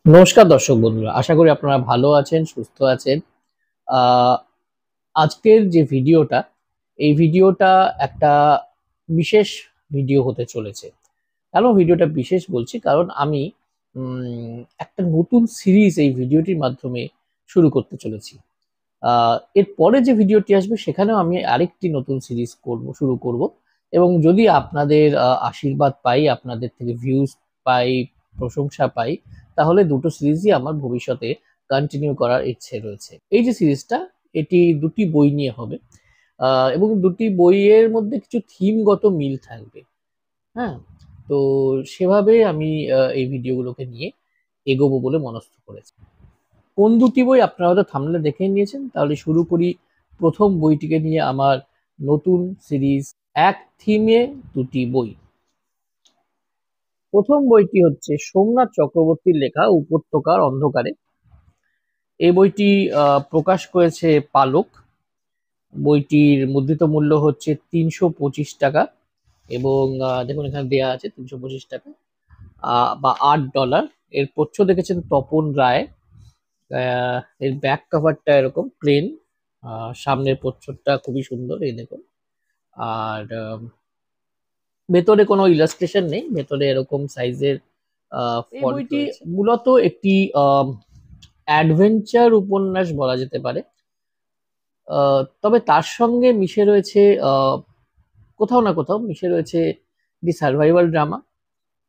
নমস্কার দর্শক বন্ধুরা, আশা করি আপনারা ভালো আছেন, সুস্থ আছেন। আহ, আজকের যে ভিডিওটা, এই ভিডিওটা একটা বিশেষ ভিডিও হতে চলেছে। কেন ভিডিওটা বিশেষ বলছি, কারণ আমি একটা নতুন সিরিজ এই ভিডিওটির মাধ্যমে শুরু করতে চলেছি। এর পরে যে ভিডিওটি আসবে সেখানেও আমি আরেকটি নতুন সিরিজ শুরু করব। এবং যদি আপনাদের আশীর্বাদ পাই, আপনাদের থেকে ভিউজ পাই, প্রশংসা পাই, তাহলে দুটো সিরিজই আমার ভবিষ্যতে কন্টিনিউ করার ইচ্ছে রয়েছে। এই যে সিরিজটা, এটি দুটি বই নিয়ে হবে। এবং দুটি বইয়ের মধ্যে কিছু থিমগত মিল থাকবে। হ্যাঁ, তো সেভাবে আমি এই ভিডিওগুলোকে নিয়ে এগোবো বলে মনস্থ করেছি। কোন দুটি বই আপনারা হয়তো থাম্বনেলে দেখে নিয়েছেন, তাহলে শুরু করি প্রথম বইটিকে নিয়ে, আমার নতুন সিরিজ এক থিমে দুটি বই। প্রথম বইটি হচ্ছে সোমনাথ চক্রবর্তীর লেখা উপত্যকার অন্ধকারে। এই বইটি প্রকাশ করেছে পালক। বইটির মুদ্রিত মূল্য হচ্ছে 325 টাকা। এবং দেখুন এখানে দেয়া আছে 325 টাকা বা $8। এর প্রচ্ছদ দেখেছেন তপন রায়। এর ব্যাক কভারটা এরকম প্লেন, সামনের প্রচ্ছদটা খুবই সুন্দর, এই দেখুন। আর ভেতরে কোনো ইলাস্ট্রেশন নেই, ভেতরে এরকম সাইজের এই বইটি মূলত একটি অ্যাডভেঞ্চার উপন্যাস বলা যেতে পারে। তবে তার সঙ্গে মিশে রয়েছে, কোথাও না কোথাও মিশে রয়েছে দি সার্ভাইভাল ড্রামা।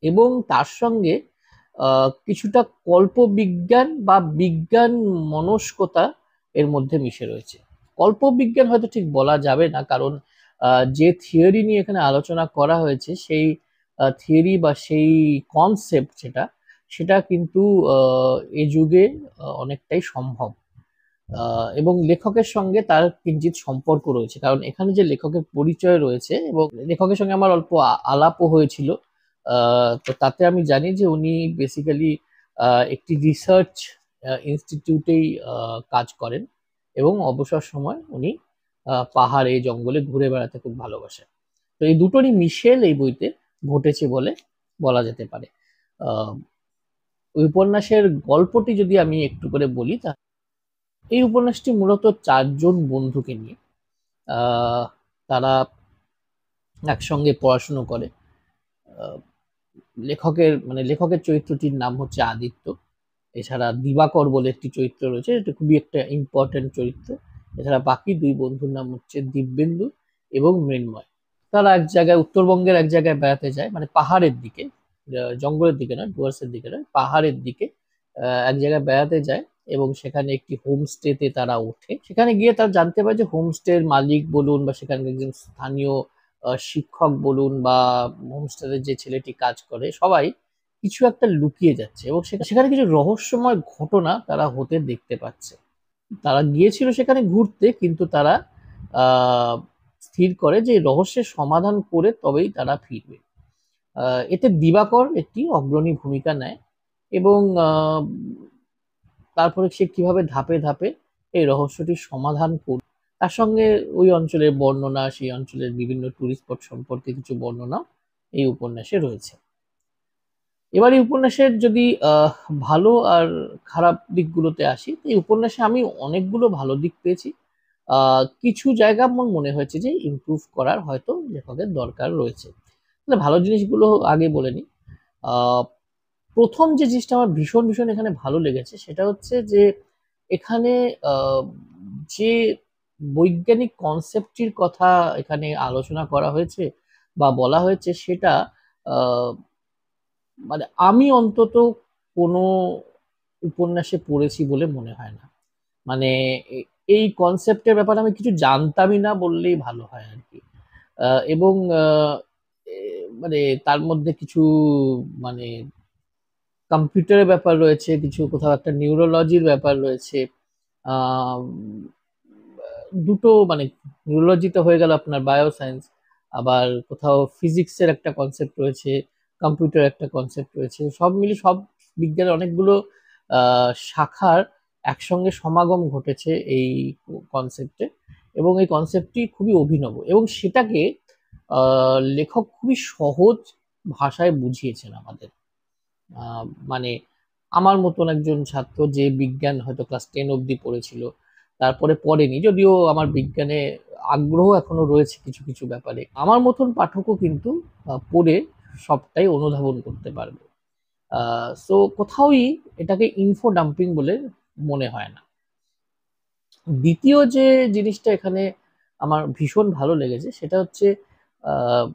এবং তার সঙ্গে কিছুটা কল্পবিজ্ঞান বা বিজ্ঞান মনস্কতা এর মধ্যে মিশে রয়েছে। কল্পবিজ্ঞান হয়তো ঠিক বলা যাবে না, কারণ যে থিওরি নিয়ে এখানে আলোচনা করা হয়েছে, সেই থিওরি বা সেই কনসেপ্ট সেটা কিন্তু এ যুগে অনেকটাই সম্ভব। এবং লেখকের সঙ্গে তার কিঞ্চিত সম্পর্ক রয়েছে, কারণ এখানে যে লেখকের পরিচয় রয়েছে এবং লেখকের সঙ্গে আমার অল্প আলাপও হয়েছিল। তো তাতে আমি জানি যে উনি বেসিক্যালি একটি রিসার্চ ইনস্টিটিউটেই কাজ করেন, এবং অবসর সময় উনি পাহাড়ে জঙ্গলে ঘুরে বেড়াতে খুব ভালোবাসেন। তো এই দুটোরই মিশেল এই বইতে ঘটেছে বলে বলা যেতে পারে। আহ, ওই উপন্যাসের গল্পটি যদি আমি একটু করে বলি, তা এই উপন্যাসটি মূলত চারজন বন্ধুকে নিয়ে। আহ, তারা একসঙ্গে পড়াশুনো করে। আহ, লেখকের চরিত্রটির নাম হচ্ছে আদিত্য। এছাড়া দিবাকর বলে একটি চরিত্র রয়েছে, এটা খুবই একটা ইম্পর্টেন্ট চরিত্র। এছাড়া বাকি দুই বন্ধুর নাম হচ্ছে দিব্যেন্দু এবং মৃন্ময়। তারা এক জায়গায়, উত্তরবঙ্গের এক জায়গায় বেড়াতে যায়, মানে পাহাড়ের দিকে, জঙ্গলের দিকে নয়, ডুয়ার্সের দিকে নয়, পাহাড়ের দিকে এক জায়গায় বেড়াতে যায়। এবং সেখানে একটি হোমস্টেতে তারা ওঠে। সেখানে গিয়ে তারা জানতে পারে যে হোমস্টের মালিক বলুন বা সেখানকার একজন স্থানীয় শিক্ষক বলুন বা হোমস্টেতে যে ছেলেটি কাজ করে, সবাই কিছু একটা লুকিয়ে যাচ্ছে, এবং সেখানে কিছু রহস্যময় ঘটনা তারা হতে দেখতে পাচ্ছে। তারা গিয়েছিল সেখানে ঘুরতে, কিন্তু তারা আহ স্থির করে যে এই রহস্যের সমাধান করে তবেই তারা ফিরবে। এতে দিবাকর একটি অগ্রণী ভূমিকা নেয়। এবং তারপরে সে কিভাবে ধাপে ধাপে এই রহস্যটির সমাধান করবে, তার সঙ্গে ওই অঞ্চলের বর্ণনা, সেই অঞ্চলের বিভিন্ন টুরিস্ট স্পট সম্পর্কে কিছু বর্ণনা এই উপন্যাসে রয়েছে। এবার এই উপন্যাসের যদি ভালো আর খারাপ দিকগুলোতে আসি, তো এই উপন্যাসে আমি অনেকগুলো ভালো দিক পেয়েছি। কিছু জায়গা আমার মনে হয়েছে যে ইমপ্রুভ করার হয়তো লেখকের দরকার রয়েছে। তাহলে ভালো জিনিসগুলো আগে বলে নিই। আহ, প্রথম যে জিনিসটা আমার ভীষণ ভীষণ এখানে ভালো লেগেছে, সেটা হচ্ছে যে এখানে আহ, যে বৈজ্ঞানিক কনসেপ্টটির কথা এখানে আলোচনা করা হয়েছে বা বলা হয়েছে, সেটা আহ, মানে আমি অন্তত কোনো উপন্যাসে পড়েছি বলে মনে হয় না। মানে এই কনসেপ্টের ব্যাপারে আমি কিছু জানতামই না বললেই ভালো হয় আর কি। এবং মানে তার মধ্যে কিছু, মানে কম্পিউটারের ব্যাপার রয়েছে, কিছু কোথাও একটা নিউরোলজির ব্যাপার রয়েছে। আহ, দুটো মানে নিউরোলজিটা হয়ে গেল আপনার বায়োসায়েন্স, আবার কোথাও ফিজিক্সের একটা কনসেপ্ট রয়েছে, কম্পিউটার একটা কনসেপ্ট রয়েছে, সব মিলে সব বিজ্ঞানের অনেকগুলো শাখার একসঙ্গে সমাগম ঘটেছে এই কনসেপ্টে। এবং এই কনসেপ্টটি খুবই অভিনব, এবং সেটাকে লেখক খুবই সহজ ভাষায় বুঝিয়েছেন আমাদের। মানে আমার মতন একজন ছাত্র যে বিজ্ঞান হয়তো ক্লাস 10 অবধি পড়েছিল, তারপরে পড়েনি, যদিও আমার বিজ্ঞানে আগ্রহ এখনো রয়েছে কিছু কিছু ব্যাপারে, আমার মতন পাঠকও কিন্তু পড়ে সবটাই অনুধাবন করতে পারবে। সো কোথাওই এটাকে ইনফো ডাম্পিং বলে মনে হয় না। দ্বিতীয় যে জিনিসটা এখানে আমার ভীষণ ভালো লেগেছে সেটা হচ্ছে আহ,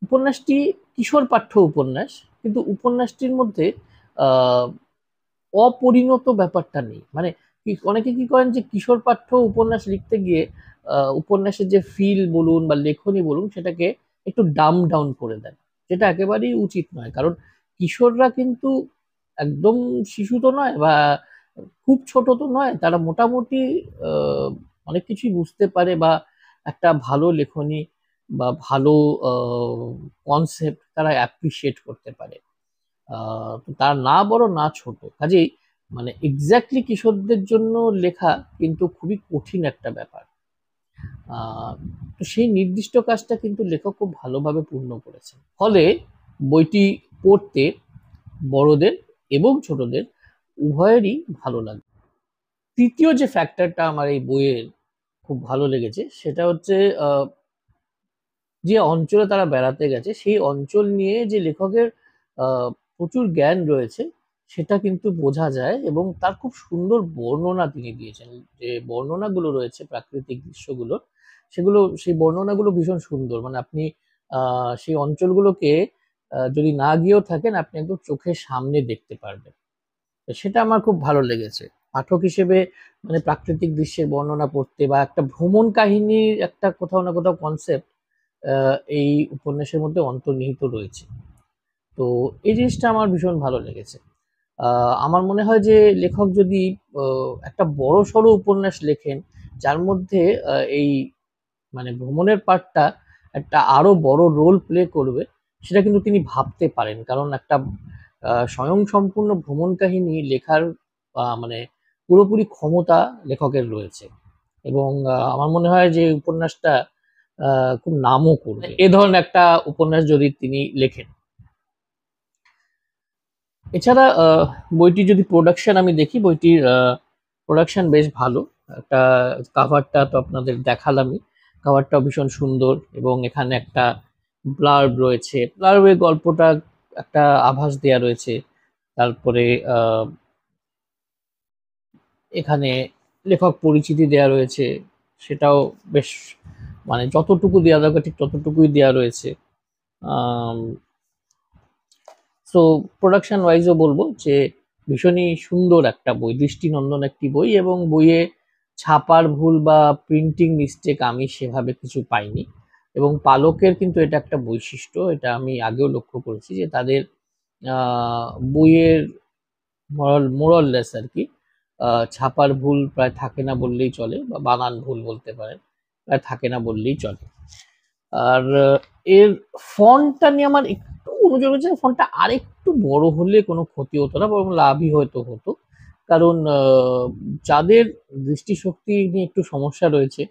উপন্যাসটি কিশোর পাঠ্য উপন্যাস, কিন্তু উপন্যাসটির মধ্যে আহ, অপরিণত ব্যাপারটা নেই। মানে অনেকে কি করেন যে কিশোর পাঠ্য উপন্যাস লিখতে গিয়ে উপন্যাসের যে ফিল বলুন বা লেখনী বলুন সেটাকে একটু ডাম ডাউন করে দেন, যেটা একেবারেই উচিত নয়। কারণ কিশোররা কিন্তু একদম শিশু তো নয় বা খুব ছোট তো নয়, তারা মোটামুটি আহ, অনেক কিছুই বুঝতে পারে, বা একটা ভালো লেখনী বা ভালো কনসেপ্ট তারা অ্যাপ্রিসিয়েট করতে পারে। তো তার না বড় না ছোট, কাজেই মানে এক্স্যাক্টলি কিশোরদের জন্য লেখা কিন্তু খুবই কঠিন একটা ব্যাপার। আহ, তো সেই নির্দিষ্ট কাজটা কিন্তু লেখক খুব ভালোভাবে পূর্ণ করেছেন, ফলে বইটি পড়তে বড়দের এবং ছোটদের উভয়েরই ভালো লাগে। তৃতীয় যে ফ্যাক্টরটা আমার এই বইয়ের খুব ভালো লেগেছে সেটা হচ্ছে যে অঞ্চলে তারা বেড়াতে গেছে সেই অঞ্চল নিয়ে যে লেখকের প্রচুর জ্ঞান রয়েছে সেটা কিন্তু বোঝা যায়, এবং তার খুব সুন্দর বর্ণনা তিনি দিয়েছেন। যে বর্ণনাগুলো রয়েছে প্রাকৃতিক দৃশ্যগুলোর, সেই বর্ণনাগুলো ভীষণ সুন্দর। মানে আপনি সেই অঞ্চলগুলোকে যদি না গিয়েও থাকেন আপনি একদম চোখের সামনে দেখতে পারবেন। তো সেটা আমার খুব ভালো লেগেছে পাঠক হিসেবে। মানে প্রাকৃতিক দৃশ্যের বর্ণনা পড়তে বা একটা ভ্রমণ কাহিনীর একটা কোথাও না কোথাও কনসেপ্ট এই উপন্যাসের মধ্যে অন্তর্নিহিত রয়েছে। তো এই জিনিসটা আমার ভীষণ ভালো লেগেছে। আমার মনে হয় যে লেখক যদি একটা বড় সড়ো উপন্যাস লেখেন যার মধ্যে এই মানে ভ্রমণের পার্টটা একটা আরো বড় রোল প্লে করবে, সেটা কিন্তু তিনি ভাবতে পারেন। কারণ একটা স্বয়ংসম্পূর্ণ ভ্রমণ কাহিনী লেখার মানে পুরোপুরি ক্ষমতা লেখকের রয়েছে। এবং আমার মনে হয় যে উপন্যাসটা খুব নামও করবে এ ধরনের একটা উপন্যাস যদি তিনি লেখেন। এছাড়া বইটি যদি প্রোডাকশন আমি দেখি, বইটির প্রোডাকশন বেশ ভালো। একটা কাভারটা তো আপনাদের দেখালামই, কাভারটাও ভীষণ সুন্দর, এবং এখানে একটা ব্লার্ব রয়েছে, ব্লার্বের গল্পটা একটা আভাস দেয়া রয়েছে। তারপরে এখানে লেখক পরিচিতি দেয়া রয়েছে, সেটাও বেশ মানে যতটুকু দেওয়া দরকার ঠিক ততটুকুই দেওয়া রয়েছে। সো প্রোডাকশন ওয়াইজও বলবো যে ভীষণই সুন্দর একটা বই, দৃষ্টিনন্দন একটি বই, এবং বইয়ে ছাপার ভুল বা প্রিন্টিং মিস্টেক আমি সেভাবে কিছু পাইনি। এবং পালকের কিন্তু এটা একটা বৈশিষ্ট্য, এটা আমি আগেও লক্ষ্য করেছি যে তাদের বইয়ের মোরাললেস আর কি ছাপার ভুল প্রায় থাকে না বললেই চলে, বা বানান ভুল বলতে পারেন, প্রায় থাকে না বললেই চলে। আর এর ফন্টটা নিয়ে আমার একটু অনুযোগ হচ্ছে, ফন্টটা আরেকটু বড় হলে কোনো ক্ষতি হতো না, বরং লাভই হয়তো হতো। কারণ যাদের দৃষ্টিশক্তি নিয়ে একটু সমস্যা রয়েছে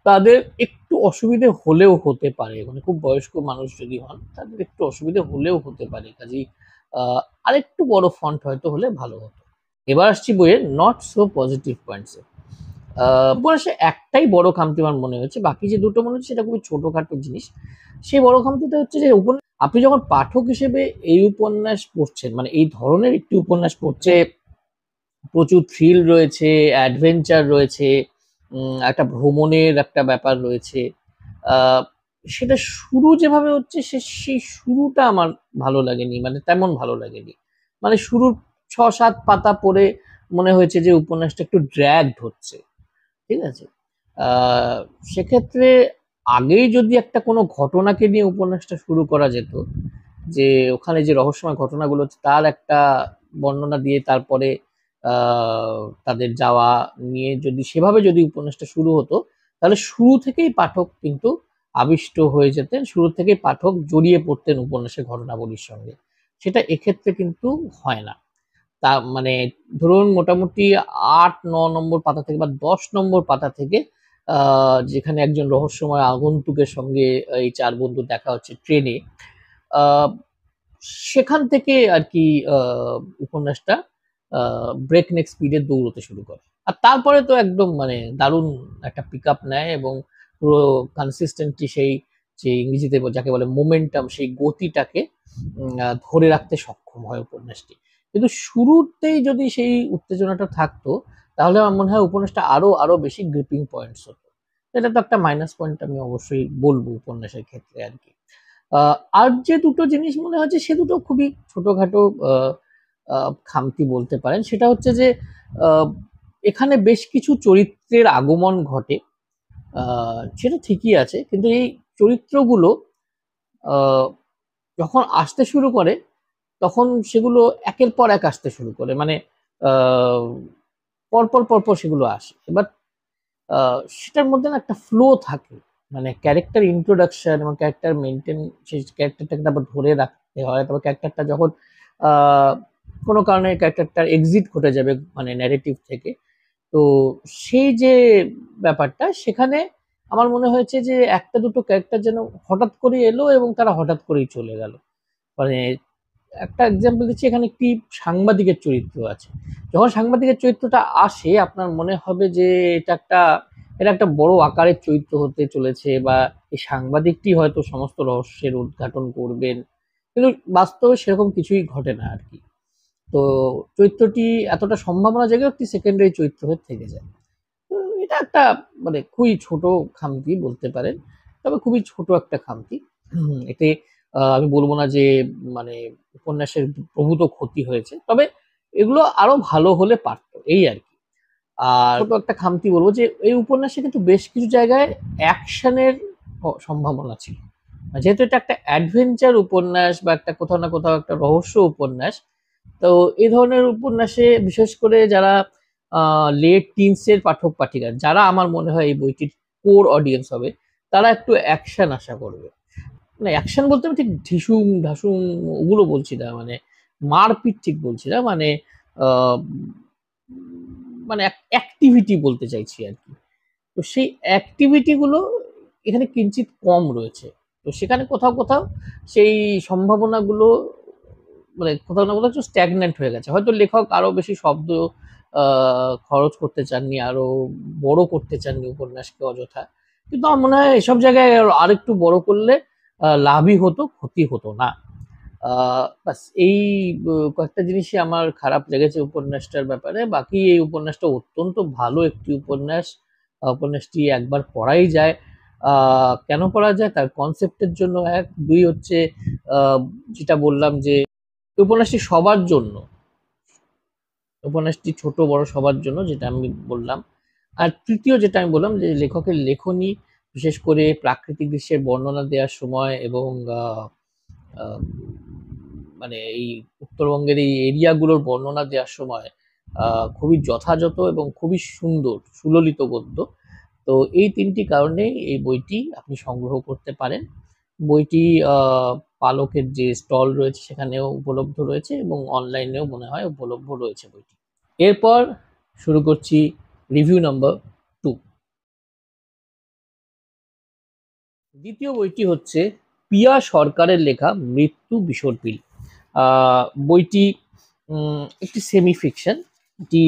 তাদের একটু অসুবিধে হলেও হতে পারে, মানে খুব বয়স্ক মানুষ যদি হন তাদের একটু অসুবিধে হলেও হতে পারে, কাজেই আরেকটু বড় ফন্ট হয়তো হলে ভালো হতো। এবার আসছি বইয়ের নট সো পজিটিভ পয়েন্টসে। উপন্যাসে একটাই বড় খামতি আমার মনে হয়েছে, বাকি যে দুটো মনে হচ্ছে সেটা খুবই ছোটখাটো জিনিস। সেই বড় খামতিটা হচ্ছে যে আপনি যখন পাঠক হিসেবে এই উপন্যাস পড়ছেন, মানে এই ধরনের একটি উপন্যাস পড়ছে, প্রচুর থ্রিল রয়েছে, অ্যাডভেঞ্চার রয়েছে, একটা ভ্রমণের একটা ব্যাপার রয়েছে, আহ, সেটা শুরু যেভাবে হচ্ছে সেই শুরুটা আমার ভালো লাগেনি, মানে তেমন ভালো লাগেনি। মানে শুরুর 6-7 পাতা পড়ে মনে হয়েছে যে উপন্যাসটা একটু ড্র্যাগড হচ্ছে। ঠিক আছে, আহ, সেক্ষেত্রে আগেই যদি একটা কোনো ঘটনাকে নিয়ে উপন্যাসটা শুরু করা যেত, যে ওখানে যে রহস্যময় ঘটনাগুলো হচ্ছে তার একটা বর্ণনা দিয়ে তারপরে তাদের যাওয়া নিয়ে যদি সেভাবে যদি উপন্যাসটা শুরু হতো, তাহলে শুরু থেকেই পাঠক কিন্তু আবিষ্ট হয়ে যেতেন, শুরু থেকেই পাঠক জড়িয়ে পড়তেন উপন্যাসের ঘটনাবলীর সঙ্গে। সেটা এক্ষেত্রে কিন্তু হয় না। তা মানে ধরুন মোটামুটি 8-9 নম্বর পাতা থেকে বা 10 নম্বর পাতা থেকে যেখানে একজন রহস্যময় আগন্তুকের সঙ্গে এই চার বন্ধু দেখা হচ্ছে ট্রেনে, সেখান থেকে আর কি উপন্যাসটা ব্রেক নেক স্পিডে দৌড়তে শুরু করে। আর তারপরে তো একদম মানে দারুণ একটা পিক আপ নেয় এবং পুরো কনসিস্টেন্টলি সেই যে ইংরেজিতে যাকে বলে মোমেন্টাম, সেই গতিটাকে ধরে রাখতে সক্ষম হয় উপন্যাসটি। কিন্তু শুরুতেই যদি সেই উত্তেজনাটা থাকতো, তাহলে আমার মনে হয় উপন্যাসটা আরো আরো বেশি গ্রিপিং পয়েন্টস হতো। এটা তো একটা মাইনাস পয়েন্ট আমি অবশ্যই বলবো উপন্যাসের ক্ষেত্রে আর কি। আর যে দুটো জিনিস মনে হচ্ছে সে দুটো খুবই ছোটখাটো খামতি বলতে পারেন। সেটা হচ্ছে যে আহ, এখানে বেশ কিছু চরিত্রের আগমন ঘটে, সেটা ঠিকই আছে, কিন্তু এই চরিত্রগুলো আহ, যখন আসতে শুরু করে তখন সেগুলো একের পর এক আসতে শুরু করে, মানে আহ, পরপর পরপর সেগুলো আসে। এবার সেটার মধ্যে না একটা ফ্লো থাকে, মানে ক্যারেক্টার ইন্ট্রোডাকশন এবং ক্যারেক্টার মেনটেন, সেই ক্যারেক্টারটাকে আবার ধরে রাখতে হয়। তারপর ক্যারেক্টারটা যখন আহ, কোনো কারণে ক্যারেক্টারটার এক্সিট ঘটে যাবে মানে ন্যারেটিভ থেকে, তো সেই যে ব্যাপারটা সেখানে আমার মনে হয়েছে যে একটা দুটো ক্যারেক্টার যেন হঠাৎ করে এলো এবং তারা হঠাৎ করেই চলে গেল। মানে একটা এক্সাম্পল দিচ্ছি, এখানে একটি সাংবাদিকের চরিত্র আছে। যখন সাংবাদিকের চরিত্রটা আসে আপনার মনে হবে যে এটা একটা এটা একটা বড় আকারের চরিত্র হতে চলেছে, বা এই সাংবাদিকটি হয়তো সমস্ত রহস্যের উদ্ঘাটন করবেন, কিন্তু বাস্তবে সেরকম কিছুই ঘটে না আর কি। তো চরিত্রটি এতটা সম্ভাবনা জায়গায় একটি সেকেন্ডারি চরিত্র হয়ে থেকে যায়। এটা একটা মানে খুবই ছোট খামতি বলতে পারেন, তবে খুবই ছোট একটা খামতি। এতে আমি বলবো না যে মানে উপন্যাসের প্রভূত ক্ষতি হয়েছে, তবে এগুলো আরো ভালো হলে পারতো, এই আর কি। আর ছোট একটা খামতি বলবো যে এই উপন্যাসে কিন্তু বেশ কিছু জায়গায় অ্যাকশনের সম্ভাবনা ছিল। যেহেতু এটা একটা অ্যাডভেঞ্চার উপন্যাস বা একটা কোথাও না কোথাও একটা রহস্য উপন্যাস, তো এই ধরনের উপন্যাসে বিশেষ করে যারা লেট টিনসের পাঠক পাঠিকা, যারা আমার মনে হয় এই বইটির কোর অডিয়েন্স হবে, তারা একটু অ্যাকশন আশা করবে। মানে অ্যাকশন বলতে আমি ঠিক ঢিসুম ঢাসুম ওগুলো বলছি না, মানে মারপিট ঠিক বলছি না, মানে আহ, মানে অ্যাক্টিভিটি বলতে চাইছি আর কি। তো সেই অ্যাক্টিভিটি গুলো এখানে কিঞ্চিত কম রয়েছে। তো সেখানে কোথাও কোথাও সেই সম্ভাবনাগুলো মানে কোথাও না কোথাও একটু স্ট্যাগন্যান্ট হয়ে গেছে। হয়তো লেখক আরো বেশি শব্দ খরচ করতে চাননি, আরো বড় করতে চাননি উপন্যাসকে অযথা। কিন্তু আমার মনে হয় এসব জায়গায় আরেকটু বড় করলে লাভই হতো, ক্ষতি হতো না। বাস এই কয়েকটা জিনিসই আমার খারাপ লেগেছে উপন্যাসটার ব্যাপারে। বাকি এই উপন্যাসটা অত্যন্ত ভালো একটি উপন্যাস। উপন্যাসটি একবার পড়াই যায়। কেন পড়া যায় তার কনসেপ্টের জন্য, এক দুই হচ্ছে আহ, যেটা বললাম যে উপন্যাসটি সবার জন্য, উপন্যাসটি ছোট বড় সবার জন্য, যেটা আমি বললাম। আর তৃতীয় যেটা আমি বললাম যে লেখকের লেখনী, বিশেষ করে প্রাকৃতিক দৃশ্যের বর্ণনা দেওয়ার সময় এবং আহ, মানে এই উত্তরবঙ্গের এই এরিয়াগুলোর বর্ণনা দেওয়ার সময় খুবই যথাযথ এবং খুবই সুন্দর সুললিত গদ্য। তো এই তিনটি কারণে এই বইটি আপনি সংগ্রহ করতে পারেন। বইটি পালকের যে স্টল রয়েছে সেখানেও উপলব্ধ রয়েছে এবং অনলাইনেও মনে হয় উপলব্ধ রয়েছে বইটি। এরপর শুরু করছি রিভিউ নাম্বার 2। দ্বিতীয় বইটি হচ্ছে পিয়া সরকারের লেখা মৃত্যু বিসর্পিল। বইটি একটি সেমি ফিকশন। এটি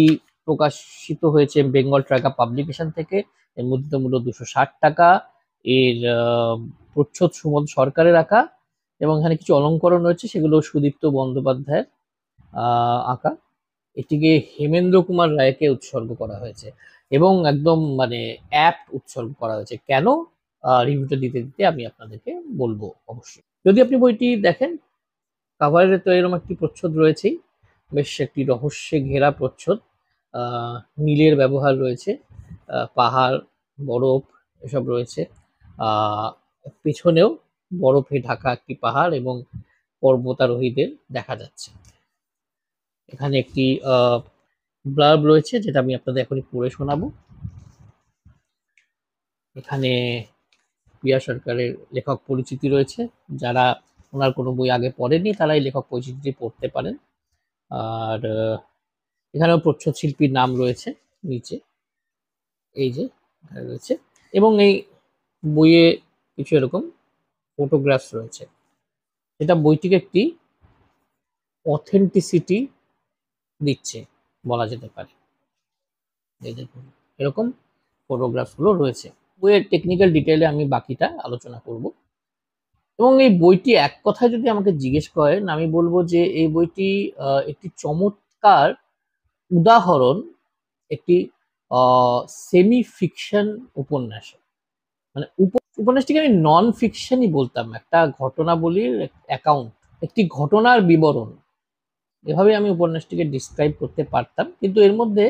প্রকাশিত হয়েছে বেঙ্গল ট্রাকা পাবলিকেশন থেকে। এর মধ্যে মূল্য 260 টাকা। এর প্রচ্ছদ সুমন সরকারের আঁকা এবং এখানে কিছু অলঙ্করণ রয়েছে, সেগুলো সুদীপ্ত বন্দ্যোপাধ্যায়ের আঁকা। এটিকে হেমেন্দ্র কুমার রায়কে উৎসর্গ করা হয়েছে এবং একদম মানে অ্যাপ্ট উৎসর্গ করা হয়েছে। কেন রিভিউটা দিতে দিতে আমি আপনাদেরকে বলবো অবশ্যই। যদি আপনি বইটি দেখেন, কাভারে তো এরকম একটি প্রচ্ছদ রয়েছেই, বেশ একটি রহস্যে ঘেরা প্রচ্ছদ। নীলের ব্যবহার রয়েছে, পাহাড়, বরফ এসব রয়েছে। আহ পেছনেও বরফে ঢাকা একটি পাহাড় এবং পর্বতারোহীদের দেখা যাচ্ছে। এখানে একটি ব্লার্ব রয়েছে যেটা আমি আপনাদের এখনই পড়ে শোনাবো। এখানে প্রিয়া সরকারের লেখক পরিচিতি রয়েছে। যারা ওনার কোনো বই আগে পড়েনি তারা এই লেখক পরিচিতিটি পড়তে পারেন। আর এখানেও প্রচ্ছদ শিল্পীর নাম রয়েছে নিচে, এই যে এখানে রয়েছে। এবং এই বইয়ে কিছু এরকম ফটোগ্রাফস রয়েছে, যেটা বইটিকে একটি অথেন্টিসিটি দিচ্ছে বলা যেতে পারে। এই দেখুন এরকম ফটোগ্রাফগুলো রয়েছে। বইয়ের টেকনিক্যাল ডিটেইলে আমি বাকিটা আলোচনা করব। এবং এই বইটি এক কথায় যদি আমাকে জিজ্ঞেস করেন, আমি বলবো যে এই বইটি একটি চমৎকার উদাহরণ একটি সেমি ফিকশন উপন্যাস। মানে উপন্যাসটিকে আমি নন ফিকশনই বলতাম, একটা ঘটনাবলীর অ্যাকাউন্ট, একটি ঘটনার বিবরণ, এভাবে আমি উপন্যাসটিকে ডিসক্রাইব করতে পারতাম। কিন্তু এর মধ্যে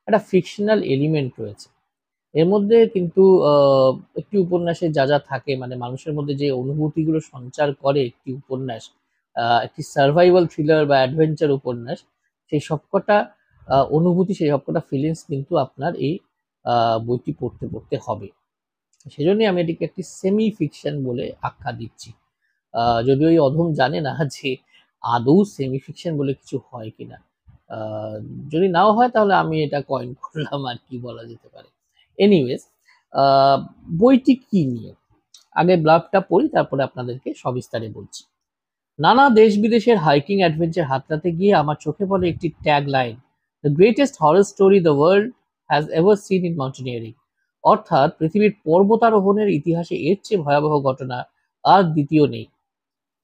একটা ফিকশনাল এলিমেন্ট রয়েছে। এর মধ্যে কিন্তু একটি উপন্যাসে যা যা থাকে, মানে মানুষের মধ্যে যে অনুভূতিগুলো সঞ্চার করে একটি উপন্যাস, একটি সার্ভাইভাল থ্রিলার বা অ্যাডভেঞ্চার উপন্যাস, সেই সবকটা অনুভূতি, সেই সবকটা ফিলিংস কিন্তু আপনার এই বইটি পড়তে পড়তে হবে। সেজন্যই আমি এটিকে একটি সেমি ফিকশন বলে আখ্যা দিচ্ছি। যদিও এই অধম জানে না যে আদৌ সেমি ফিকশন বলে কিছু হয় কিনা। যদি নাও হয় তাহলে আমি এটা কয়েন করলাম আর কি বলা যেতে পারে। এনিওয়েজ, বইটি কি নিয়ে আগে ব্লাফটা পড়ি, তারপরে আপনাদেরকে সবিস্তারে বলছি। নানা দেশ বিদেশের হাইকিং অ্যাডভেঞ্চার হাতড়াতে গিয়ে আমার চোখে পড়ে একটি tag line, the greatest horror story the world has ever seen in mountaineering. অর্থাৎ পৃথিবীর পর্বতারোহণের ইতিহাসে এর চেয়ে ভয়াবহ ঘটনা আর দ্বিতীয় নেই।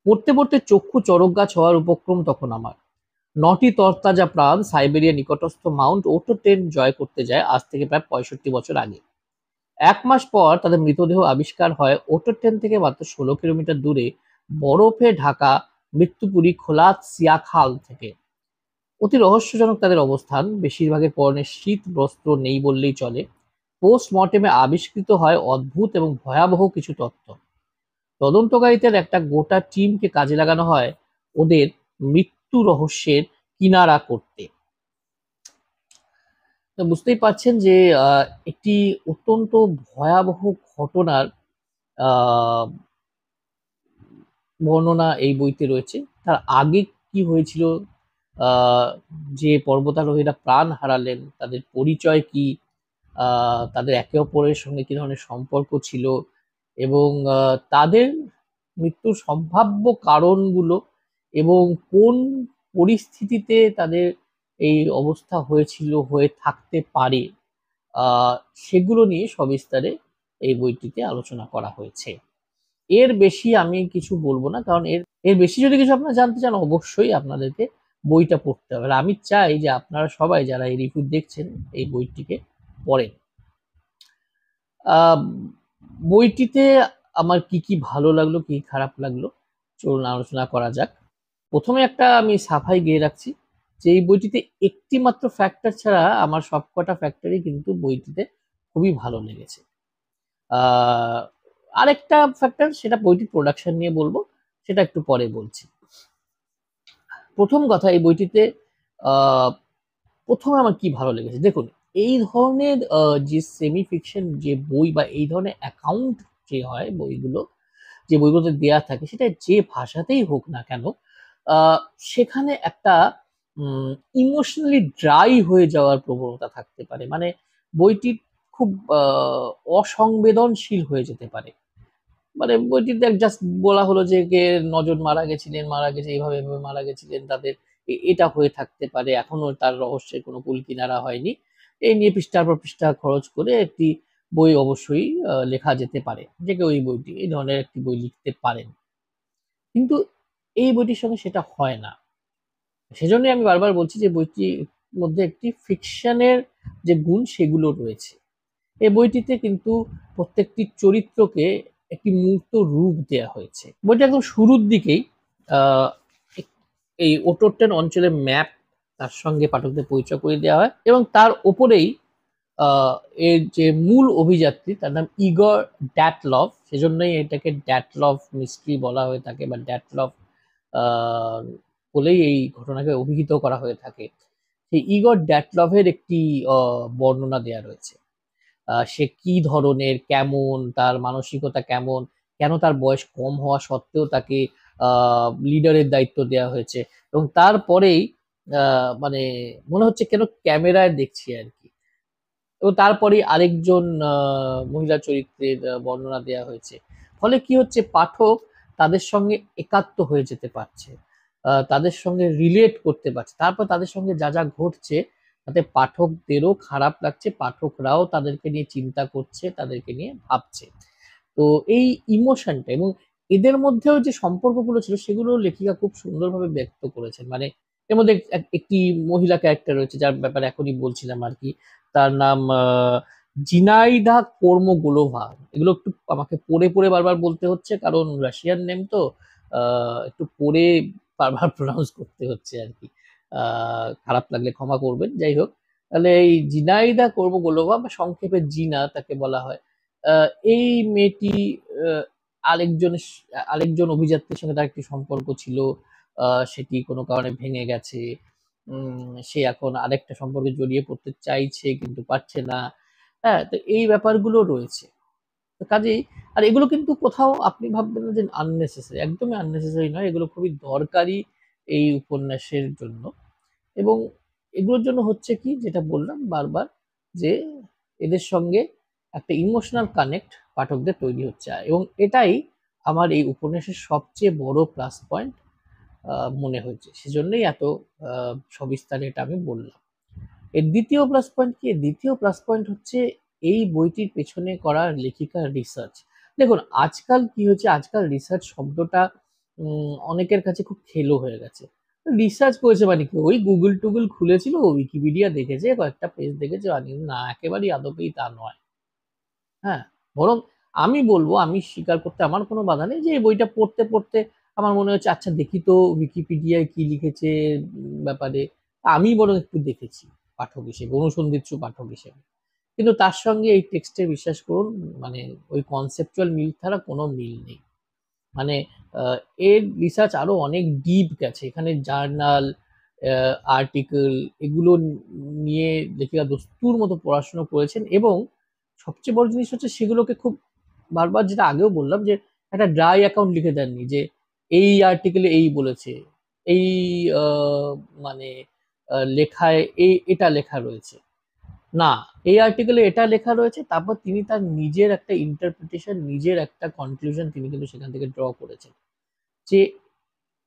পড়তে পড়তে চক্ষু চড়ক গাছ হওয়ার উপক্রম তখন আমার। ৯টি তরতাজা প্রাণ সাইবেরিয়ার নিকটস্থ মাউন্ট ওটোটেন জয় করতে যায় আজ থেকে প্রায় ৬৫ বছর আগে। ১ মাস পর তাদের মৃতদেহ আবিষ্কার হয় ওটোটেন থেকে মাত্র ১৬ কিলোমিটার দূরে বরফে ঢাকা মৃত্যুপুরী খোলাত সিয়াখাল থেকে। অতি রহস্যজনক তাদের অবস্থান, বেশিরভাগের পরনে শীত বস্ত্র নেই বললেই চলে। পোস্টমর্টেমে আবিষ্কৃত হয় অদ্ভুত এবং ভয়াবহ কিছু তথ্য। তদন্তকারীদের একটা গোটা টিমকে কাজে লাগানো হয় ওদের মৃত্যু রহস্যের কিনারা করতে। তো বুঝতেই পারছেন যে একটি অত্যন্ত ভয়াবহ ঘটনার আহ, বর্ণনা এই বইতে রয়েছে। তার আগে কি হয়েছিল, আহ, যে পর্বতারোহীরা প্রাণ হারালেন তাদের পরিচয় কি, তাদের একে অপরের সঙ্গে কি ধরনের সম্পর্ক ছিল, এবং তাদের মৃত্যুর সম্ভাব্য কারণগুলো এবং কোন পরিস্থিতিতে তাদের এই অবস্থা হয়েছিল, হয়ে থাকতে পারে, আহ, সেগুলো নিয়ে সবিস্তারে এই বইটিতে আলোচনা করা হয়েছে। এর বেশি আমি কিছু বলবো না, কারণ এর এর বেশি যদি কিছু আপনারা জানতে চান অবশ্যই আপনাদেরকে বইটা পড়তে হবে। আর আমি চাই যে আপনারা সবাই যারা এই রিভিউ দেখছেন এই বইটিকে পড়েন। আহ, বইটিতে আমার কি কি ভালো লাগলো, কি খারাপ লাগলো, চলুন আলোচনা করা যাক। প্রথমে একটা আমি সাফাই গেয়ে রাখছি যে এই বইটিতে একটি মাত্র ফ্যাক্টর ছাড়া আমার সবকটা ফ্যাক্টরই কিন্তু বইটিতে খুবই ভালো লেগেছে। আহ, আরেকটা ফ্যাক্টর, সেটা বইটির প্রোডাকশন নিয়ে বলবো, সেটা একটু পরে বলছি। প্রথম কথা, এই বইটিতে আহ, প্রথমে আমার কি ভালো লেগেছে, দেখুন এই ধরনের যে সেমি ফিকশন যে বই বা এই ধরনের অ্যাকাউন্ট যে হয় বইগুলো, যে বইগুলোতে দেয়া থাকে সেটা যে ভাষাতেই হোক না কেন, আহ, সেখানে একটা ইমোশনালি ড্রাই হয়ে যাওয়ার প্রবণতা থাকতে পারে। মানে বইটি খুব অসংবেদনশীল হয়ে যেতে পারে। মানে বইটিতে জাস্ট বলা হলো যে কে নজন মারা গেছিলেন, মারা গেছে এইভাবে এভাবে মারা গেছিলেন, তাদের এটা হয়ে থাকতে পারে, এখনো তার রহস্যের কোনো কুল কিনারা হয়নি। এই নিয়ে পৃষ্ঠার পর পৃষ্ঠা খরচ করে একটি বই অবশ্যই লেখা যেতে পারে, যে কেউ এই বইটি এই ধরনের একটি বই লিখতে পারেন। কিন্তু এই বইটির সঙ্গে সেটা হয় না। সেজন্যই আমি বারবার বলছি যে বইটির মধ্যে একটি ফিকশনের যে গুণ সেগুলো রয়েছে। এই বইটিতে কিন্তু প্রত্যেকটি চরিত্রকে একটি মূর্ত রূপ দেয়া হয়েছে। বইটা একদম শুরুর দিকেই আহ, এই ওটোটেন অঞ্চলের ম্যাপ তার সঙ্গে পাঠকদের পরিচয় করে দেওয়া হয়, এবং তার ওপরেই আহ, এর যে মূল অভিযাত্রী তার নাম ইগর ড্যাটলভ, সেজন্যই এটাকে ড্যাটলভ মিস্ট্রি বলা হয়ে থাকে, বা ড্যাটলভ বলেই এই ঘটনাকে অভিহিত করা হয়ে থাকে। সেই ইগর ড্যাটলভের একটি বর্ণনা দেয়া রয়েছে। সে কি ধরনের, কেমন, তার মানসিকতা কেমন, কেন তার বয়স কম হওয়া সত্ত্বেও তাকে লিডারের দায়িত্ব দেওয়া হয়েছে, এবং তারপরেই মানে মনে হচ্ছে কেন ক্যামেরায় দেখছি আর কি। এবং তারপরেই আরেকজন মহিলা চরিত্রের বর্ণনা দেওয়া হয়েছে। ফলে কি হচ্ছে, পাঠক তাদের সঙ্গে একাত্ম হয়ে যেতে পারছে। তাদের সঙ্গে রিলেট করতে পারছে, তারপর তাদের সঙ্গে যা যা ঘটছে তাতে পাঠকদেরও খারাপ লাগছে, পাঠকরাও তাদেরকে নিয়ে চিন্তা করছে, তাদেরকে নিয়ে ভাবছে। তো এই ইমোশনটা এবং এদের মধ্যেও যে সম্পর্কগুলো ছিল সেগুলো লেখিকা খুব সুন্দরভাবে ব্যক্ত করেছেন। মানে এর মধ্যে একটি মহিলা ক্যারেক্টার রয়েছে যার ব্যাপারে এখনই বলছিলাম আর কি, তার নাম জিনাইদা কর্মোগোলোভা। এগুলো একটু আমাকে পড়ে পড়ে বারবার বলতে হচ্ছে, কারণ রাশিয়ান নেম তো একটু পড়ে বারবার প্রনাউন্স করতে হচ্ছে আর কি। খারাপ লাগলে ক্ষমা করবেন। যাই হোক, তাহলে এই জিনাইদা কর্মোগোলোভা বা সংক্ষেপে জিনা তাকে বলা হয়। এই মেয়েটি আহ, আরেকজন অভিযাত্রীর সঙ্গে তার একটি সম্পর্ক ছিল, সেটি কোনো কারণে ভেঙে গেছে। সে এখন আরেকটা সম্পর্কে জড়িয়ে পড়তে চাইছে কিন্তু পারছে না। হ্যাঁ, তো এই ব্যাপারগুলো রয়েছে। তো কাজেই আর এগুলো কিন্তু কোথাও আপনি ভাববেন না যে আননেসেসারি, একদমই আননেসেসারি নয়, এগুলো খুবই দরকারি এই উপন্যাসের জন্য। এবং এগুলোর জন্য হচ্ছে কি, যেটা বললাম বারবার, যে এদের সঙ্গে একটা ইমোশনাল কানেক্ট পাঠকদের তৈরি হচ্ছে, এবং এটাই আমার এই উপন্যাসের সবচেয়ে বড় প্লাস পয়েন্ট মনে হয়েছে, সেজন্যই এত সবিস্তারে এটা আমি বললাম। এর দ্বিতীয় প্লাস পয়েন্ট কি? দ্বিতীয় প্লাস পয়েন্ট হচ্ছে এই বইটির পেছনে করা লেখিকার রিসার্চ। দেখুন, আজকাল কি হচ্ছে, আজকাল রিসার্চ শব্দটা অনেকের কাছে খুব খেলো হয়ে গেছে। রিসার্চ করেছে মানে কি, ওই গুগল টুগল খুলেছিল, উইকিপিডিয়া দেখেছে, কয়েকটা পেজ দেখেছে, না, একেবারেই আদপেই তা নয়। হ্যাঁ, বরং আমি বলবো, আমি স্বীকার করতে আমার কোনো বাধা নেই যে এই বইটা পড়তে পড়তে আমার মনে হচ্ছে আচ্ছা দেখি তো উইকিপিডিয়ায় কি লিখেছে ব্যাপারে। আমি বরং একটু দেখেছি পাঠক হিসেবে, অনুসন্ধিৎসু পাঠক হিসেবে। কিন্তু তার সঙ্গে এই টেক্সটের, বিশ্বাস করুন, মানে ওই কনসেপচুয়াল মিল ছাড়া কোনো মিল নেই। মানে এর রিসার্চ আরো অনেক ডিপ গেছে, এখানে জার্নাল, আর্টিকেল, এগুলো নিয়ে লেখিকা দস্তুর মতো পড়াশোনা করেছেন। এবং সবচেয়ে বড় জিনিস হচ্ছে সেগুলোকে খুব বারবার, যেটা আগেও বললাম, যে একটা ড্রাই অ্যাকাউন্ট লিখে দেননি যে এই আর্টিকেলে এই বলেছে, এই মানে লেখায় এটা লেখা রয়েছে, না, এই আর্টিকেলে এটা লেখা রয়েছে, তারপর তিনি তার নিজের একটা ইন্টারপ্রিটেশন, নিজের একটা কনক্লুশন তিনি কিন্তু সেখান থেকে ড্র করেছেন, যে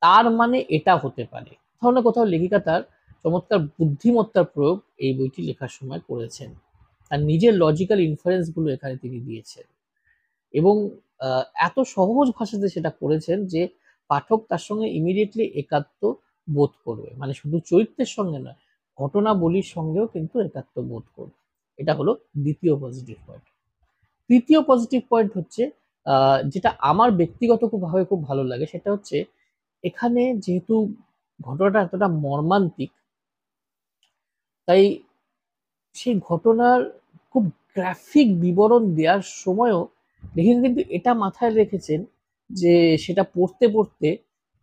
তার মানে এটা হতে পারে। কোথাও না কোথাও লেখিকা তার চমৎকার বুদ্ধিমত্তার প্রয়োগ এই বইটি লেখার সময় করেছেন, তার নিজের লজিক্যাল ইনফারেন্স গুলো এখানে তিনি দিয়েছেন। এবং এত সহজ ভাষাতে সেটা করেছেন যে পাঠক তার সঙ্গে ইমিডিয়েটলি একাত্ম বোধ করবে, মানে শুধু চরিত্রের সঙ্গে নয়, ঘটনাবলীর সঙ্গেও কিন্তু একাত্ম বোধ করবে। এটা হলো দ্বিতীয় পজিটিভ পয়েন্ট। তৃতীয় পজিটিভ পয়েন্ট হচ্ছে, যেটা আমার ব্যক্তিগত ভাবে খুব ভালো লাগে, সেটা হচ্ছে এখানে যেহেতু ঘটনাটা এতটা মর্মান্তিক, তাই সেই ঘটনার খুব গ্রাফিক বিবরণ দেওয়ার সময়ও লেখক কিন্তু এটা মাথায় রেখেছেন যে সেটা পড়তে পড়তে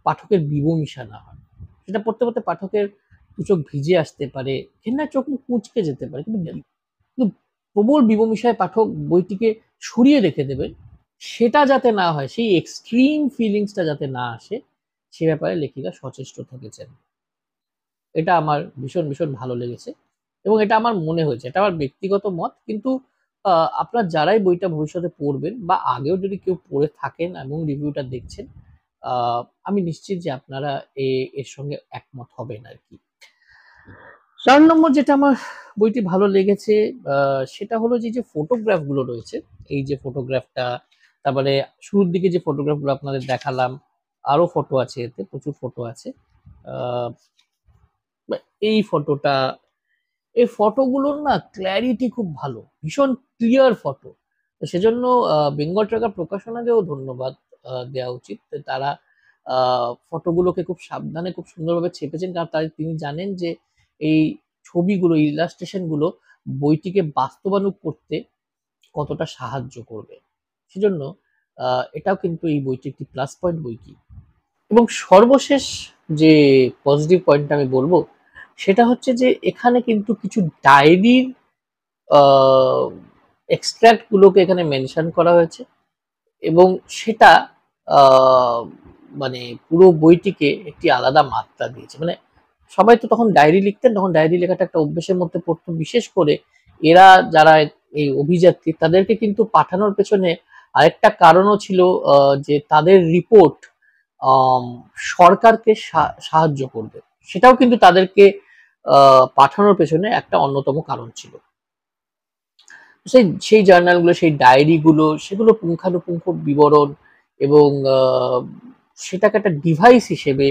পাঠকের বিবমিশা না হয়। সেটা পড়তে পড়তে পাঠকের দু চোখ ভিজে আসতে পারে, ঘেন্নায় চোখ মুখ কুঁচকে যেতে পারে, কিন্তু প্রবল বিবমিশায় পাঠক বইটিকে সরিয়ে রেখে দেবেন, সেটা যাতে না হয়, সেই এক্সট্রিম ফিলিংসটা যাতে না আসে, সে ব্যাপারে লেখিকা সচেষ্ট থেকেছেন। এটা আমার ভীষণ ভীষণ ভালো লেগেছে, এবং এটা আমার মনে হয়েছে, এটা আমার ব্যক্তিগত মত। কিন্তু আপনার যারাই বইটা ভবিষ্যতে পড়বেন বা আগেও যদি কেউ পড়ে থাকেন এবং রিভিউটা দেখছেন, আমি নিশ্চিত যে আপনারা এর সঙ্গে একমত হবেন আর কি। ৪ নম্বর যেটা আমার বইটি ভালো লেগেছে, সেটা হলো যে ফটোগ্রাফ গুলো রয়েছে, এই যে ফটোগ্রাফটা, তারপরে শুরুর দিকে যে ফটোগ্রাফ গুলো আপনাদের দেখালাম, আরো ফটো আছে, এতে প্রচুর ফটো আছে। এই ফটোটা, এই ফটোগুলোর না ক্ল্যারিটি খুব ভালো, ভীষণ ক্লিয়ার ফটো। তো সেজন্য বেঙ্গল ট্রাকার প্রকাশনাকেও ধন্যবাদ দেওয়া উচিত, তারা ফটোগুলোকে খুব সাবধানে, খুব সুন্দরভাবে ছেপেছেন, কারণ তিনি জানেন যে এই ছবিগুলো, ইলাস্ট্রেশন গুলো বইটিকে বাস্তবায়ন করতে কতটা সাহায্য করবে। সেজন্য এটাও কিন্তু এই বইটি একটি প্লাস পয়েন্ট বই কি। এবং সর্বশেষ যে পজিটিভ পয়েন্টটা আমি বলবো, সেটা হচ্ছে যে এখানে কিন্তু কিছু ডায়েরির এক্সট্রাক্ট গুলোকে এখানে মেনশন করা হয়েছে, এবং সেটা মানে পুরো বইটিকে একটি আলাদা মাত্রা দিয়েছে। মানে সবাই তো তখন ডায়েরি লিখতেন, তখন ডায়েরি লেখাটা একটা অভ্যেসের মধ্যে পড়তো, বিশেষ করে এরা যারা এই অভিযাত্রী, তাদেরকে কিন্তু পাঠানোর পেছনে আরেকটা কারণও ছিল, যে তাদের রিপোর্ট আম, সরকারকে সাহায্য করবে, সেটাও কিন্তু তাদেরকে পাঠানোর পেছনে একটা অন্যতম কারণ ছিল। সেই সেই জার্নালগুলো, সেই ডায়েরিগুলো, সেগুলো পুঙ্খানুপুঙ্খ বিবরণ এবং সেটাকে একটা ডিভাইস হিসেবে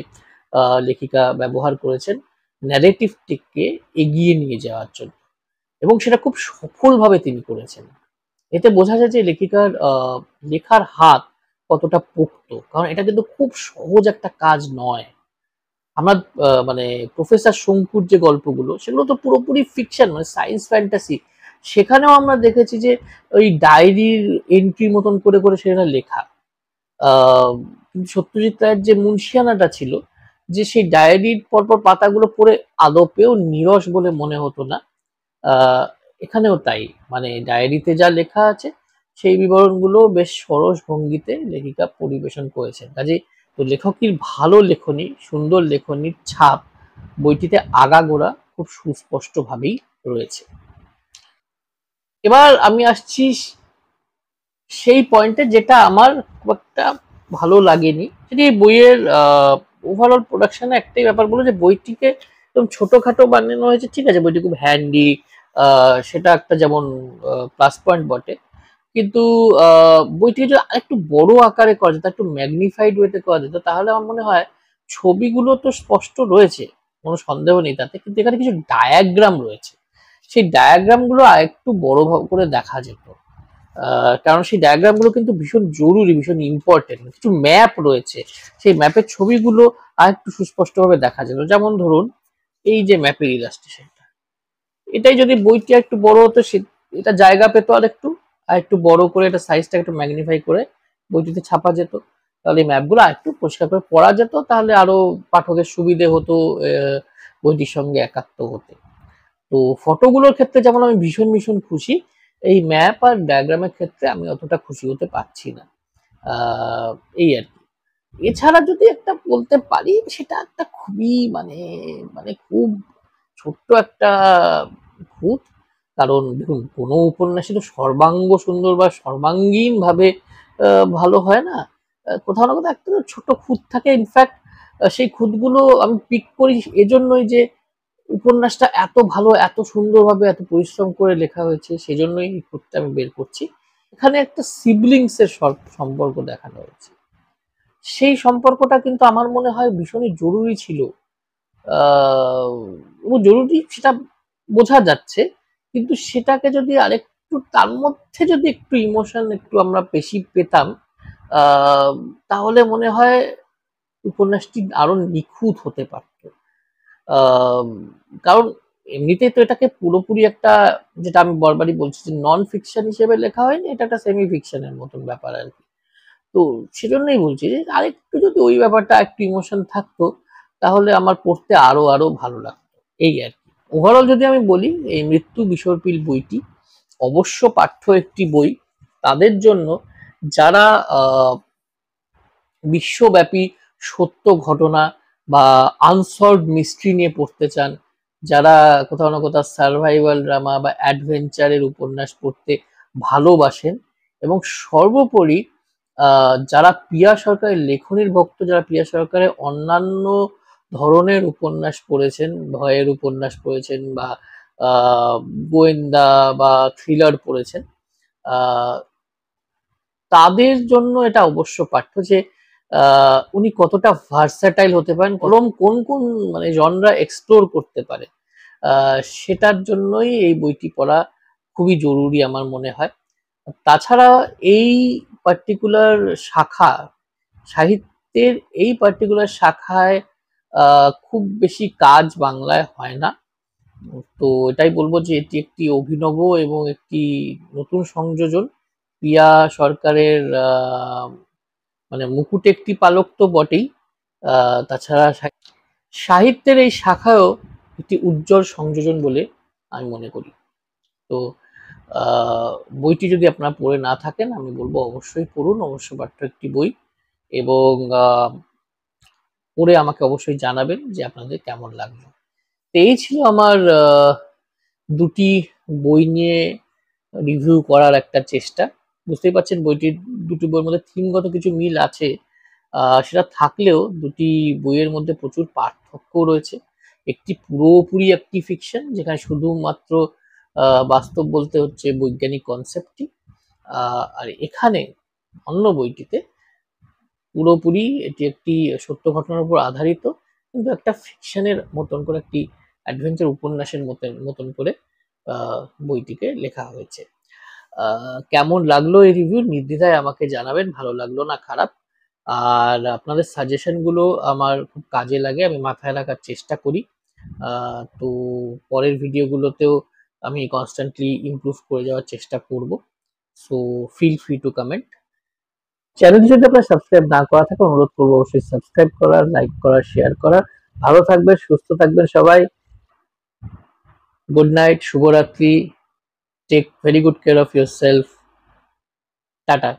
লেখিকা ব্যবহার করেছেন ন্যারেটিভটিকে এগিয়ে নিয়ে যাওয়ার জন্য, এবং সেটা খুব সফলভাবে তিনি করেছেন। এতে বোঝা যায় যে লেখিকার লেখার হাত কতটা পোক্ত, কারণ এটা কিন্তু খুব সহজ একটা কাজ নয়। আমরা মানে প্রফেসর শঙ্কুর যে গল্পগুলো, সেগুলো তো পুরোপুরি ফিকশন, মানে সায়েন্স ফ্যান্টাসি। সেখানেও আমরা দেখেছি যে ওই ডায়েরির এন্ট্রি মতন করে করে সেটা লেখা। কিন্তু সত্যজিৎ রায়ের যে মুন্সিয়ানাটা ছিল, যে সেই ডায়েরির পরপর পাতাগুলো পড়ে আদপেও নিরস বলে মনে হতো না। আহ, এখানেও তাই, মানে ডায়েরিতে যা লেখা আছে সেই বিবরণগুলো বেশ সরস ভঙ্গিতে লেখিকা পরিবেশন করেছেন। কাজে তো লেখকের ভালো লেখনী, সুন্দর লেখনীর ছাপ বইটিতে আগাগোড়া খুব সুস্পষ্টভাবেই রয়েছে। এবার আমি আসছি সেই পয়েন্টে যেটা আমার খুব একটা ভালো লাগেনি, সেটি এই বইয়ের ওভারঅল প্রোডাকশনে একটাই ব্যাপার বলো, যে বইটিকে একদম ছোটখাটো বানানো হয়েছে, ঠিক আছে, বইটি খুব হ্যান্ডি, সেটা একটা যেমন প্লাস পয়েন্ট বটে, কিন্তু বইটিকে যদি আরেকটু বড় আকারে করা যেত, একটু ম্যাগনিফাইড ওয়েতে করা যেত, তাহলে আমার মনে হয় ছবিগুলো তো স্পষ্ট রয়েছে, কোনো সন্দেহ নেই তাতে, কিন্তু এখানে কিছু ডায়াগ্রাম রয়েছে, সেই ডায়াগ্রামগুলো আরেকটু বড় করে দেখা যেত। কারণ সেই ডায়াগ্রাম গুলো কিন্তু ভীষণ জরুরি, ভীষণ ইম্পর্টেন্ট। কিছু ম্যাপ রয়েছে, সেই ম্যাপের ছবিগুলো আর একটু সুস্পষ্টভাবে দেখা যেত। যেমন ধরুন এই যে ম্যাপের ইলাস্ট্রেশনটা, এটাই যদি বইটি একটু বড় হতো, এটা জায়গা পেতো আর একটু বড় করে এটা সাইজটা একটু ম্যাগনিফাই করে বইটিতে ছাপা যেত, তাহলে এই ম্যাপগুলো আর একটু পরিষ্কার করে পড়া যেত, তাহলে আরো পাঠকের সুবিধে হতো বইটির সঙ্গে একাত্ম হতে। তো ফটোগুলোর ক্ষেত্রে যেমন আমি ভীষণ ভীষণ খুশি, এই ম্যাপ আর ডায়াগ্রামের ক্ষেত্রে আমি অতটা খুশি হতে পারছি না। আহ, এই আর কি। এছাড়া যদি একটা বলতে পারি, সেটা একটা খুবই মানে মানে খুব ছোট্ট একটা খুঁত। কারণ দেখুন, কোনো উপন্যাসই তো সর্বাঙ্গ সুন্দর বা সর্বাঙ্গীন ভাবে ভালো হয় না। কোথাও না কোথাও একটা তো ছোট খুঁত থাকে। ইনফ্যাক্ট সেই খুঁতগুলো আমি পিক করি এজন্যই যে উপন্যাসটা এত ভালো, এত সুন্দরভাবে, এত পরিশ্রম করে লেখা হয়েছে, সেজন্যই এই খুঁতটা আমি বের করছি। এখানে একটা সিবলিংস এর সম্পর্ক দেখানো হয়েছে, সেই সম্পর্কটা কিন্তু আমার মনে হয় ভীষণই জরুরি ছিল। আহ, এবং জরুরি সেটা বোঝা যাচ্ছে, কিন্তু সেটাকে যদি আরেকটু, তার মধ্যে যদি একটু ইমোশন একটু আমরা বেশি পেতাম, আহ, তাহলে মনে হয় উপন্যাসটি আরো নিখুঁত হতে পারত। আহ, কারণ এমনিতেই তো এটাকে পুরোপুরি একটা, যেটা আমি বারবারই বলছি, যে নন ফিকশন হিসেবে লেখা হয়নি, এটা একটা সেমি ফিকশনের মতন ব্যাপার আর কি। তো সেজন্যই বলছি যে আরেকটু যদি ওই ব্যাপারটা একটু ইমোশন থাকতো, তাহলে আমার পড়তে আরো আরো ভালো লাগতো, এই আর কি। ওভারঅল যদি আমি বলি, এই মৃত্যু বিসর্পিল বইটি অবশ্য পাঠ্য একটি বই তাদের জন্য যারা বিশ্বব্যাপী সত্য ঘটনা বা আনসলভড মিস্ট্রি নিয়ে পড়তে চান, যারা কোথাও না কোথাও সার্ভাইভাল ড্রামা বা অ্যাডভেঞ্চারের উপন্যাস পড়তে ভালোবাসেন, এবং সর্বোপরি যারা পিয়া সরকারের লেখনীর ভক্ত, যারা পিয়া সরকারের অন্যান্য ধরনের উপন্যাস পড়েছেন, ভয়ের উপন্যাস পড়েছেন বা আহ, গোয়েন্দা বা থ্রিলার পড়েছেন, আহ, তাদের জন্য এটা অবশ্য পাঠ্য, যে উনি কতটা ভার্সাটাইল হতে পারেন, কলম কোন কোন মানে জনরা এক্সপ্লোর করতে পারে। সেটার জন্যই এই বইটি পড়া খুবই জরুরি আমার মনে হয়। তাছাড়া এই পার্টিকুলার শাখা, সাহিত্যের এই পার্টিকুলার শাখায় খুব বেশি কাজ বাংলায় হয় না। তো এটাই বলবো যে এটি একটি অভিনব এবং একটি নতুন সংযোজন। পিয়া সরকারের মানে মুকুট একটি পালক তো বটেই, তাছাড়া সাহিত্যের এই শাখায়ও একটি উজ্জ্বল সংযোজন বলে আমি মনে করি। তো বইটি যদি আপনারা পড়ে না থাকেন, আমি বলবো অবশ্যই পড়ুন, অবশ্য পাঠ্য একটি বই, এবং পড়ে আমাকে অবশ্যই জানাবেন যে আপনাদের কেমন লাগলো। তো এই ছিল আমার দুটি বই নিয়ে রিভিউ করার একটা চেষ্টা। বুঝতেই পারছেন বইটির, দুটি বইয়ের মধ্যে থিমগত কিছু মিল আছে, সেটা থাকলেও দুটি বইয়ের মধ্যে প্রচুর পার্থক্য রয়েছে। একটি পুরোপুরি একটি ফিকশন, যেখানে শুধুমাত্র বাস্তব বলতে হচ্ছে বৈজ্ঞানিক কনসেপ্টটি, আর এখানে অন্য বইটিতে পুরোপুরি এটি একটি সত্য ঘটনার উপর আধারিত, কিন্তু একটা ফিকশনের মতন করে, একটি অ্যাডভেঞ্চার উপন্যাসের মতন করে বইটিকে লেখা হয়েছে। কেমন লাগলো এই রিভিউ নির্দ্বিধায় আমাকে জানাবেন, ভালো লাগলো না খারাপ। আর আপনাদের সাজেশন গুলো আমার খুব কাজে লাগে, আমি মাথায় রাখার চেষ্টা করি। তো পরের ভিডিওগুলোতেও আমি কনস্ট্যান্টলি ইমপ্রুভ করে যাওয়ার চেষ্টা করব। So feel free to comment. চ্যানেলটি যদি আপনার সাবস্ক্রাইব না করা থাকে, অনুরোধ করবো অবশ্যই সাবস্ক্রাইব করার, লাইক করার, শেয়ার করার। ভালো থাকবেন, সুস্থ থাকবেন সবাই। গুড নাইট, শুভরাত্রি। Take very good care of yourself. Tata.